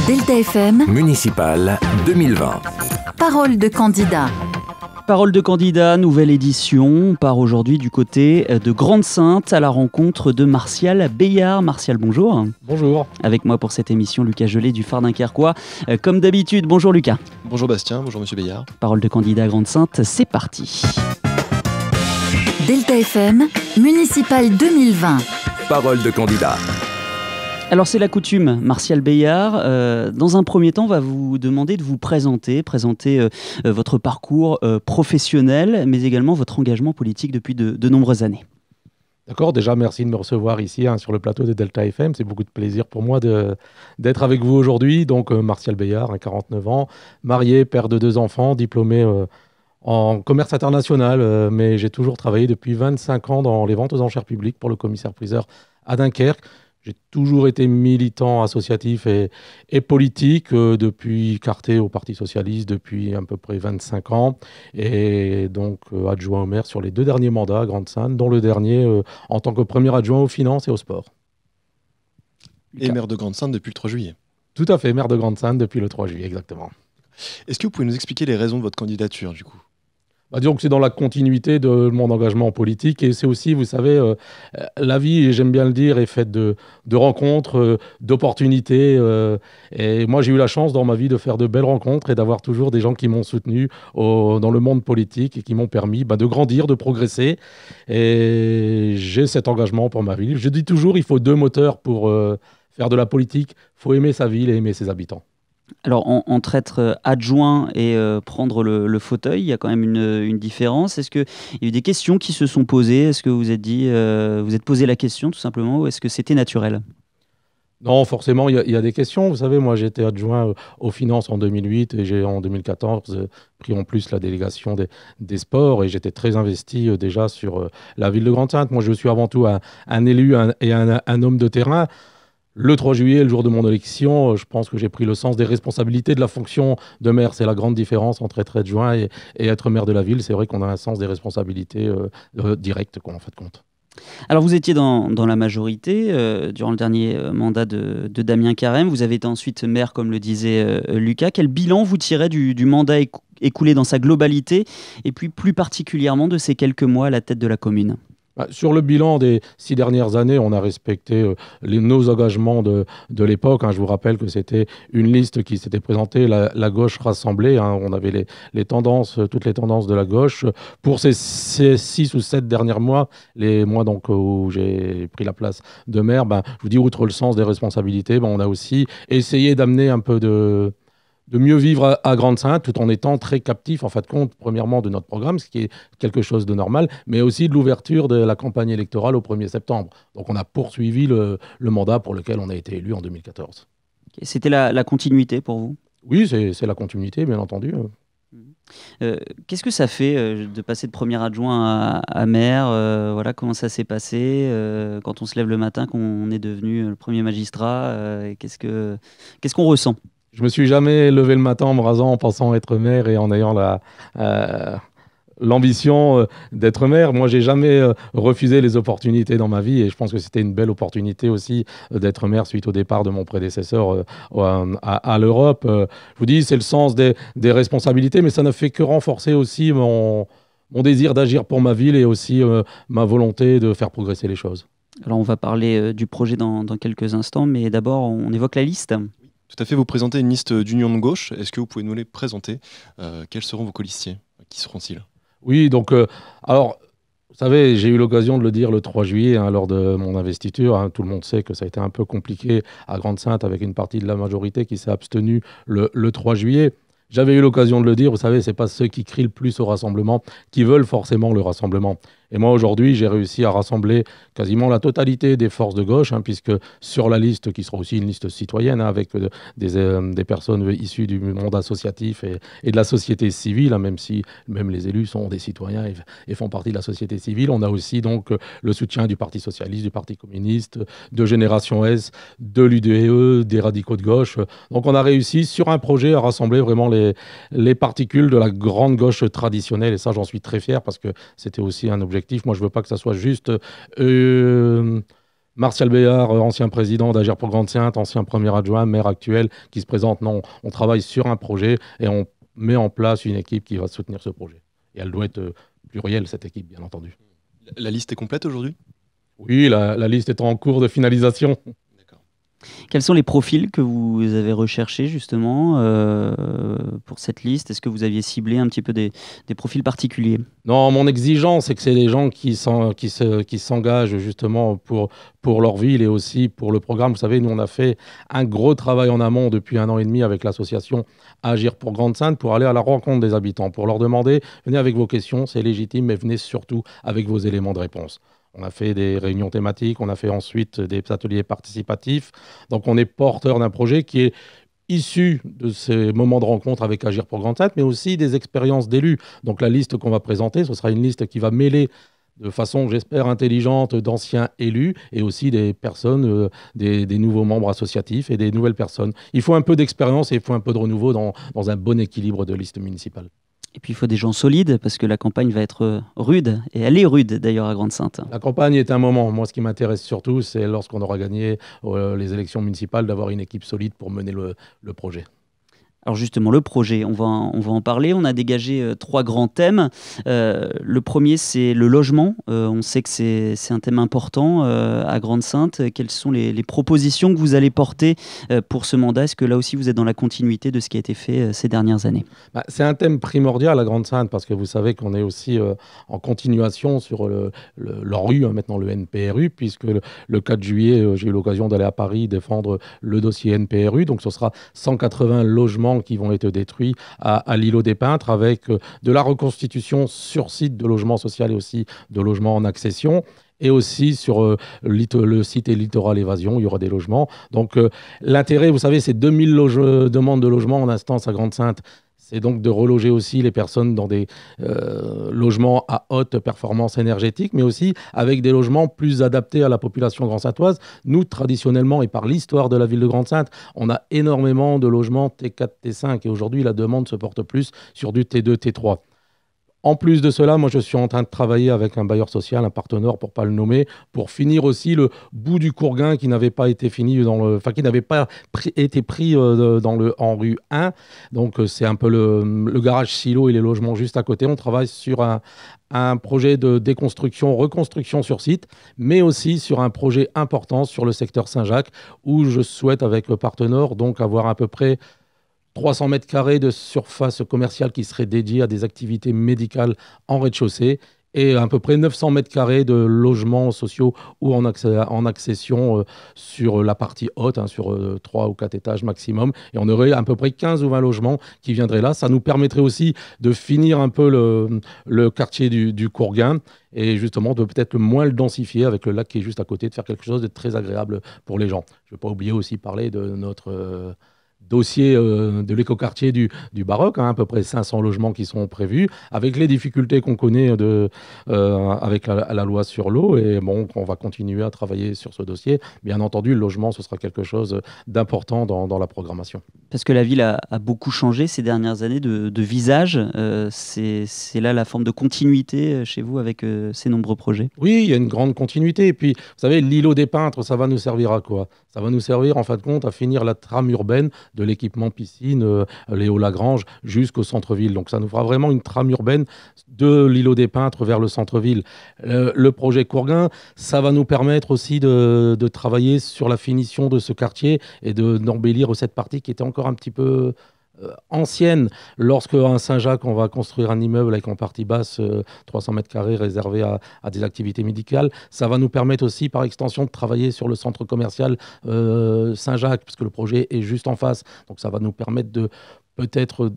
Delta FM, Municipal 2020. parole de candidat. Parole de candidat, nouvelle édition. On part aujourd'hui du côté de Grande-Synthe à la rencontre de Martial Beillard. Martial, bonjour. Bonjour. Avec moi pour cette émission, Lucas Gelé du Phare Dunkerquois. Comme d'habitude, bonjour Lucas. Bonjour Bastien, bonjour Monsieur Beillard. Parole de candidat à Grande-Synthe, c'est parti. Delta FM, Municipal 2020. Parole de candidat. Alors c'est la coutume, Martial Beillard. Dans un premier temps, on va vous demander de vous présenter votre parcours professionnel, mais également votre engagement politique depuis de nombreuses années. D'accord, déjà merci de me recevoir ici sur le plateau de Delta FM. C'est beaucoup de plaisir pour moi d'être avec vous aujourd'hui. Donc Martial Beillard, 49 ans, marié, père de 2 enfants, diplômé en commerce international, mais j'ai toujours travaillé depuis 25 ans dans les ventes aux enchères publiques pour le commissaire-priseur à Dunkerque. J'ai toujours été militant associatif et politique, depuis Carté au Parti Socialiste depuis à peu près 25 ans, et donc adjoint au maire sur les 2 derniers mandats à Grande-Synthe, dont le dernier en tant que premier adjoint aux finances et au sport. Et maire de Grande-Synthe depuis le 3 juillet. Tout à fait, maire de Grande-Synthe depuis le 3 juillet, exactement. Est-ce que vous pouvez nous expliquer les raisons de votre candidature du coup ? Disons que c'est dans la continuité de mon engagement politique, et c'est aussi, vous savez, la vie, j'aime bien le dire, est faite de rencontres, d'opportunités. Et moi, j'ai eu la chance dans ma vie de faire de belles rencontres et d'avoir toujours des gens qui m'ont soutenu dans le monde politique et qui m'ont permis de grandir, de progresser. Et j'ai cet engagement pour ma ville. Je dis toujours, il faut 2 moteurs pour faire de la politique. Il faut aimer sa ville et aimer ses habitants. Alors, entre être adjoint et prendre le fauteuil, il y a quand même une différence. Est-ce qu'il y a eu des questions qui se sont posées ? Est-ce que vous vous êtes posé la question tout simplement, ou est-ce que c'était naturel ? Non, forcément, il y a des questions. Vous savez, moi, j'ai été adjoint aux finances en 2008 et j'ai en 2014 pris en plus la délégation des sports, et j'étais très investi déjà sur la ville de Grande-Synthe. Moi, je suis avant tout un élu et un homme de terrain. Le 3 juillet, le jour de mon élection, je pense que j'ai pris le sens des responsabilités de la fonction de maire. C'est la grande différence entre être adjoint et être maire de la ville. C'est vrai qu'on a un sens des responsabilités directes, en fait, compte. Alors vous étiez dans la majorité durant le dernier mandat de Damien Carême. Vous avez été ensuite maire, comme le disait Lucas. Quel bilan vous tirez du mandat écoulé dans sa globalité, et puis plus particulièrement de ces quelques mois à la tête de la commune ? Sur le bilan des 6 dernières années, on a respecté nos engagements de l'époque. Je vous rappelle que c'était une liste qui s'était présentée, la gauche rassemblée. On avait les tendances, toutes les tendances de la gauche. Pour ces 6 ou 7 derniers mois, les mois donc où j'ai pris la place de maire, je vous dis, outre le sens des responsabilités, on a aussi essayé d'amener un peu de mieux vivre à Grande-Synthe, tout en étant très captif, en fait, compte, premièrement, de notre programme, ce qui est quelque chose de normal, mais aussi de l'ouverture de la campagne électorale au 1er septembre. Donc on a poursuivi le mandat pour lequel on a été élu en 2014. C'était la continuité pour vous ? Oui, c'est la continuité, bien entendu. Qu'est-ce que ça fait de passer de premier adjoint à maire ? Comment ça s'est passé quand on se lève le matin, qu'on est devenu le premier magistrat ? Qu'est-ce qu'on ressent ? Je me suis jamais levé le matin en me rasant en pensant être maire et en ayant l'ambition d'être maire. Moi, j'ai jamais refusé les opportunités dans ma vie, et je pense que c'était une belle opportunité aussi d'être maire suite au départ de mon prédécesseur à l'Europe. Je vous dis, c'est le sens des responsabilités, mais ça ne fait que renforcer aussi mon désir d'agir pour ma ville et aussi ma volonté de faire progresser les choses. Alors, on va parler du projet dans quelques instants, mais d'abord, on évoque la liste. Tout à fait, vous présentez une liste d'union de gauche. Est-ce que vous pouvez nous les présenter ? Quels seront vos colistiers ? Qui seront-ils ? Oui, donc, alors, vous savez, j'ai eu l'occasion de le dire le 3 juillet lors de mon investiture. Tout le monde sait que ça a été un peu compliqué à Grande-Synthe avec une partie de la majorité qui s'est abstenue le 3 juillet. J'avais eu l'occasion de le dire, vous savez, ce n'est pas ceux qui crient le plus au rassemblement qui veulent forcément le rassemblement. Et moi, aujourd'hui, j'ai réussi à rassembler quasiment la totalité des forces de gauche, puisque sur la liste, qui sera aussi une liste citoyenne, avec des personnes issues du monde associatif et de la société civile, même si même les élus sont des citoyens et font partie de la société civile. On a aussi donc le soutien du Parti Socialiste, du Parti Communiste, de Génération S, de l'UDE, des radicaux de gauche. Donc on a réussi sur un projet à rassembler vraiment les particules de la grande gauche traditionnelle, et ça, j'en suis très fier, parce que c'était aussi un objectif. Moi, je ne veux pas que ça soit juste Martial Béard, ancien président d'Agir pour Grande-Synthe, ancien premier adjoint, maire actuel, qui se présente. Non, on travaille sur un projet et on met en place une équipe qui va soutenir ce projet. Et elle doit être plurielle, cette équipe, bien entendu. La liste est complète aujourd'hui? Oui, la liste est en cours de finalisation. Quels sont les profils que vous avez recherchés justement pour cette liste? Est-ce que vous aviez ciblé un petit peu des profils particuliers? Non, mon exigence, c'est que c'est des gens qui s'engagent justement pour leur ville et aussi pour le programme. Vous savez, nous, on a fait un gros travail en amont depuis 1 an et demi avec l'association Agir pour Grande-Synthe pour aller à la rencontre des habitants, pour leur demander, venez avec vos questions, c'est légitime, mais venez surtout avec vos éléments de réponse. On a fait des réunions thématiques, on a fait ensuite des ateliers participatifs. Donc on est porteur d'un projet qui est issu de ces moments de rencontre avec Agir pour Grande-Synthe, mais aussi des expériences d'élus. Donc la liste qu'on va présenter, ce sera une liste qui va mêler de façon, j'espère, intelligente d'anciens élus et aussi des personnes, des nouveaux membres associatifs et des nouvelles personnes. Il faut un peu d'expérience et il faut un peu de renouveau dans un bon équilibre de liste municipale. Et puis il faut des gens solides parce que la campagne va être rude, et elle est rude d'ailleurs à Grande-Synthe. La campagne est un moment. Moi, ce qui m'intéresse surtout, c'est lorsqu'on aura gagné les élections municipales, d'avoir une équipe solide pour mener le projet. Alors justement, le projet, on va en parler. On a dégagé 3 grands thèmes. Le premier, c'est le logement. On sait que c'est un thème important à Grande-Synthe. Quelles sont les propositions que vous allez porter pour ce mandat? Est-ce que là aussi, vous êtes dans la continuité de ce qui a été fait ces dernières années? C'est un thème primordial à Grande-Synthe parce que vous savez qu'on est aussi en continuation sur l'ORU, maintenant le NPRU, puisque le 4 juillet, j'ai eu l'occasion d'aller à Paris défendre le dossier NPRU. Donc ce sera 180 logements qui vont être détruits à l'îlot des Peintres avec de la reconstitution sur site de logements sociaux et aussi de logements en accession. Et aussi sur le site et Littoral Évasion, il y aura des logements. Donc l'intérêt, vous savez, c'est 2000 demandes de logement en instance à Grande-Synthe. C'est donc de reloger aussi les personnes dans des logements à haute performance énergétique, mais aussi avec des logements plus adaptés à la population grand-synthoise. Nous, traditionnellement, et par l'histoire de la ville de Grande-Synthe, on a énormément de logements T4, T5, et aujourd'hui, la demande se porte plus sur du T2, T3. En plus de cela, moi, je suis en train de travailler avec un bailleur social, un partenaire, pour ne pas le nommer, pour finir aussi le bout du Courguin qui n'avait pas été fini qui n'avait pas été pris en rue 1. Donc, c'est un peu le garage silo et les logements juste à côté. On travaille sur un projet de déconstruction, reconstruction sur site, mais aussi sur un projet important sur le secteur Saint-Jacques, où je souhaite, avec le partenaire, donc avoir à peu près 300 mètres carrés de surface commerciale qui serait dédiée à des activités médicales en rez-de-chaussée et à peu près 900 mètres carrés de logements sociaux ou en accession sur la partie haute, sur 3 ou 4 étages maximum. Et on aurait à peu près 15 ou 20 logements qui viendraient là. Ça nous permettrait aussi de finir un peu le quartier du Courguin et justement de peut-être moins le densifier avec le lac qui est juste à côté, de faire quelque chose de très agréable pour les gens. Je ne vais pas oublier aussi parler de notre dossier de l'écoquartier du Baroque, à peu près 500 logements qui sont prévus, avec les difficultés qu'on connaît avec la loi sur l'eau. Et bon, on va continuer à travailler sur ce dossier. Bien entendu, le logement, ce sera quelque chose d'important dans la programmation. Parce que la ville a beaucoup changé ces dernières années de visage. C'est là la forme de continuité chez vous avec ces nombreux projets? Oui, il y a une grande continuité. Et puis, vous savez, l'îlot des Peintres, ça va nous servir à quoi? Ça va nous servir, en fin de compte, à finir la trame urbaine de l'équipement piscine, les Hauts-Lagrange, jusqu'au centre-ville. Donc ça nous fera vraiment une trame urbaine de l'îlot des Peintres vers le centre-ville. Le projet Courguin, ça va nous permettre aussi de travailler sur la finition de ce quartier et d'embellir cette partie qui était encore un petit peu ancienne. Lorsque à Saint-Jacques, on va construire un immeuble avec en partie basse 300 mètres carrés réservé à des activités médicales, ça va nous permettre aussi par extension de travailler sur le centre commercial Saint-Jacques, puisque le projet est juste en face. Donc ça va nous permettre de peut-être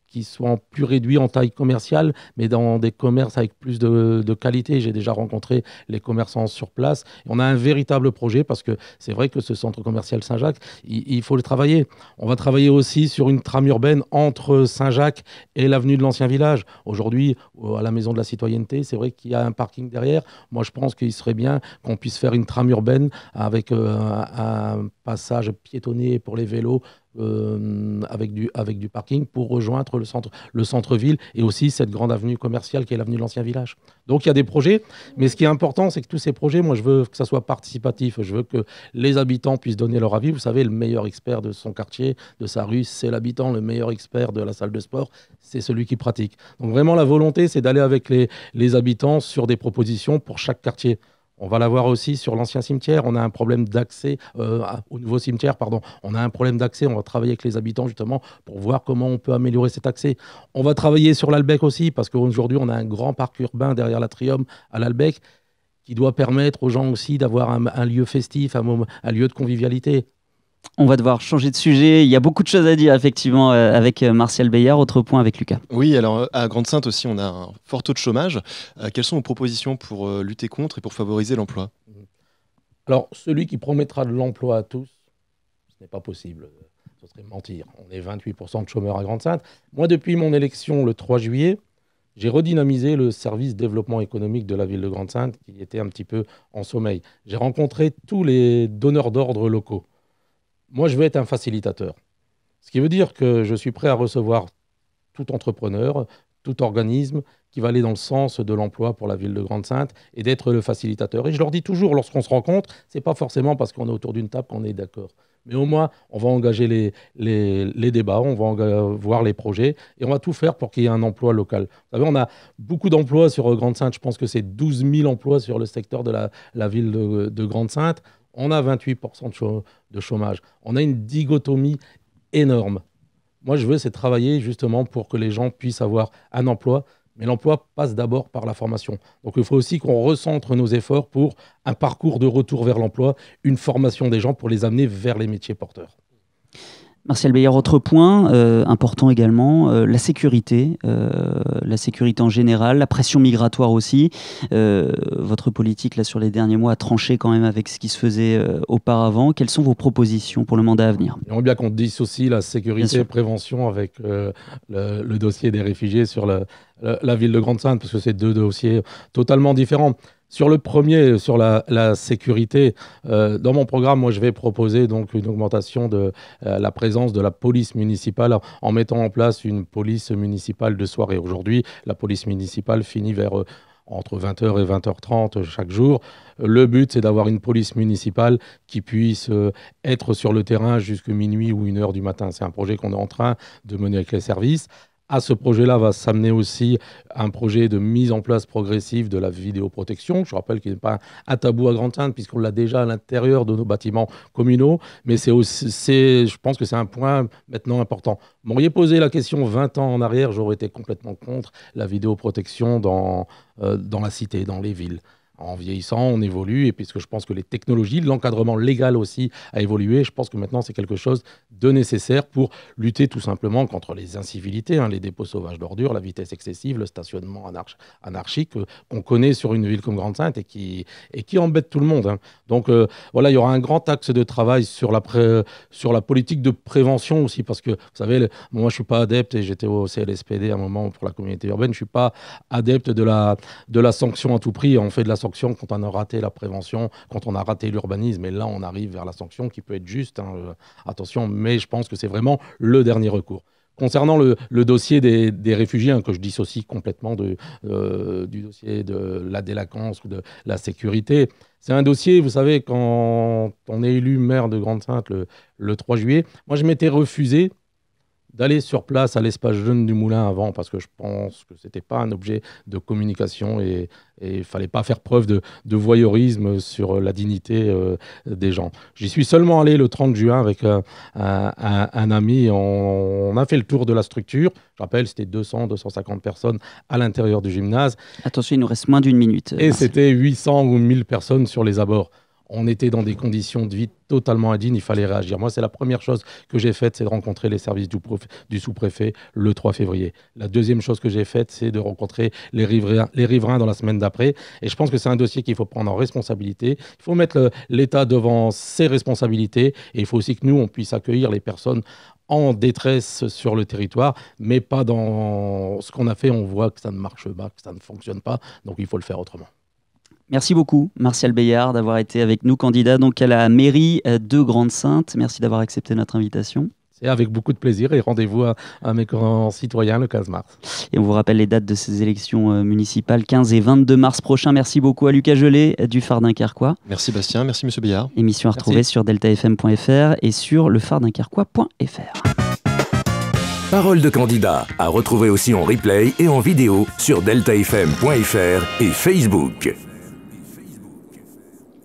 qui soient plus réduits en taille commerciale, mais dans des commerces avec plus de qualité. J'ai déjà rencontré les commerçants sur place. On a un véritable projet parce que c'est vrai que ce centre commercial Saint-Jacques, il faut le travailler. On va travailler aussi sur une trame urbaine entre Saint-Jacques et l'avenue de l'Ancien Village. Aujourd'hui, à la Maison de la Citoyenneté, c'est vrai qu'il y a un parking derrière. Moi, je pense qu'il serait bien qu'on puisse faire une trame urbaine avec un passage piétonnier pour les vélos avec du parking pour rejoindre le centre-ville et aussi cette grande avenue commerciale qui est l'avenue de l'Ancien Village. Donc il y a des projets, mais ce qui est important, c'est que tous ces projets, moi je veux que ça soit participatif, je veux que les habitants puissent donner leur avis. Vous savez, le meilleur expert de son quartier, de sa rue, c'est l'habitant, le meilleur expert de la salle de sport, c'est celui qui pratique. Donc vraiment la volonté, c'est d'aller avec les habitants sur des propositions pour chaque quartier. On va l'avoir aussi sur l'ancien cimetière. On a un problème d'accès au nouveau cimetière, pardon. On a un problème d'accès. On va travailler avec les habitants justement pour voir comment on peut améliorer cet accès. On va travailler sur l'Albec aussi parce qu'aujourd'hui, on a un grand parc urbain derrière l'Atrium à l'Albec qui doit permettre aux gens aussi d'avoir un lieu festif, un lieu de convivialité. On va devoir changer de sujet. Il y a beaucoup de choses à dire, effectivement, avec Martial Beillard. Autre point avec Lucas. Oui, alors à Grande-Synthe aussi, on a un fort taux de chômage. Quelles sont vos propositions pour lutter contre et pour favoriser l'emploi ? Alors, celui qui promettra de l'emploi à tous, ce n'est pas possible. Ce serait mentir. On est 28% de chômeurs à Grande-Synthe. Moi, depuis mon élection le 3 juillet, j'ai redynamisé le service développement économique de la ville de Grande-Synthe qui était un petit peu en sommeil. J'ai rencontré tous les donneurs d'ordre locaux. Moi, je veux être un facilitateur. Ce qui veut dire que je suis prêt à recevoir tout entrepreneur, tout organisme qui va aller dans le sens de l'emploi pour la ville de Grande-Synthe et d'être le facilitateur. Et je leur dis toujours, lorsqu'on se rencontre, ce n'est pas forcément parce qu'on est autour d'une table qu'on est d'accord. Mais au moins, on va engager les débats, on va voir les projets et on va tout faire pour qu'il y ait un emploi local. Vous savez, on a beaucoup d'emplois sur Grande-Synthe. Je pense que c'est 12 000 emplois sur le secteur de la ville de Grande-Synthe. On a 28% de chômage. On a une dichotomie énorme. Moi, je veux, c'est travailler justement pour que les gens puissent avoir un emploi. Mais l'emploi passe d'abord par la formation. Donc, il faut aussi qu'on recentre nos efforts pour un parcours de retour vers l'emploi, une formation des gens pour les amener vers les métiers porteurs. Martial Beillard, autre point important également, la sécurité en général, la pression migratoire aussi. Votre politique là, sur les derniers mois a tranché quand même avec ce qui se faisait auparavant. Quelles sont vos propositions pour le mandat à venir ? J'aimerais bien qu'on dissocie la sécurité et prévention avec le dossier des réfugiés sur la ville de Grande-Synthe, parce que c'est deux dossiers totalement différents. Sur le premier, sur la sécurité, dans mon programme, moi, je vais proposer donc une augmentation de la présence de la police municipale en mettant en place une police municipale de soirée. Aujourd'hui, la police municipale finit vers entre 20h et 20h30 chaque jour. Le but, c'est d'avoir une police municipale qui puisse être sur le terrain jusqu'à minuit ou 1h du matin. C'est un projet qu'on est en train de mener avec les services. À ce projet-là va s'amener aussi un projet de mise en place progressive de la vidéoprotection. Je rappelle qu'il n'est pas un tabou à Grande-Synthe puisqu'on l'a déjà à l'intérieur de nos bâtiments communaux. Mais je pense que c'est un point maintenant important. M'auriez posé la question 20 ans en arrière, j'aurais été complètement contre la vidéoprotection dans la cité, dans les villes. En vieillissant, on évolue, et puisque je pense que les technologies, l'encadrement légal aussi a évolué, je pense que maintenant c'est quelque chose de nécessaire pour lutter tout simplement contre les incivilités, les dépôts sauvages d'ordures, la vitesse excessive, le stationnement anarchique qu'on connaît sur une ville comme Grande-Synthe et qui embête tout le monde. Donc voilà, il y aura un grand axe de travail sur la politique de prévention aussi, parce que vous savez, moi je ne suis pas adepte, et j'étais au CLSPD à un moment pour la communauté urbaine, je ne suis pas adepte de la sanction à tout prix. On fait de la sanction quand on a raté la prévention, quand on a raté l'urbanisme, et là on arrive vers la sanction qui peut être juste, attention, mais je pense que c'est vraiment le dernier recours. Concernant le dossier des réfugiés, que je dissocie complètement du dossier de la délinquance ou de la sécurité, c'est un dossier, vous savez, quand on est élu maire de Grande-Synthe le 3 juillet, moi je m'étais refusé d'aller sur place à l'espace jeune du Moulin avant, parce que je pense que ce n'était pas un objet de communication et il ne fallait pas faire preuve de voyeurisme sur la dignité des gens. J'y suis seulement allé le 30 juin avec un ami. On a fait le tour de la structure. Je rappelle, c'était 200-250 personnes à l'intérieur du gymnase. Attention, il nous reste moins d'une minute. Et c'était 800 ou 1000 personnes sur les abords. On était dans des conditions de vie totalement indignes, il fallait réagir. Moi, c'est la première chose que j'ai faite, c'est de rencontrer les services du sous-préfet le 3 février. La deuxième chose que j'ai faite, c'est de rencontrer les riverains dans la semaine d'après. Et je pense que c'est un dossier qu'il faut prendre en responsabilité. Il faut mettre l'État devant ses responsabilités. Et il faut aussi que nous, on puisse accueillir les personnes en détresse sur le territoire, mais pas dans ce qu'on a fait. On voit que ça ne marche pas, que ça ne fonctionne pas. Donc, il faut le faire autrement. Merci beaucoup, Martial Beillard, d'avoir été avec nous, candidat donc à la mairie de Grande-Synthe. Merci d'avoir accepté notre invitation. C'est avec beaucoup de plaisir et rendez-vous à mes concitoyens le 15 mars. Et on vous rappelle les dates de ces élections municipales, 15 et 22 mars prochains. Merci beaucoup à Lucas Gelé du Phare Dunkerquois. Merci Bastien, merci Monsieur Beillard. Émission à retrouver sur deltafm.fr et sur lefardunkerquois.fr. Parole de candidat à retrouver aussi en replay et en vidéo sur deltafm.fr et Facebook.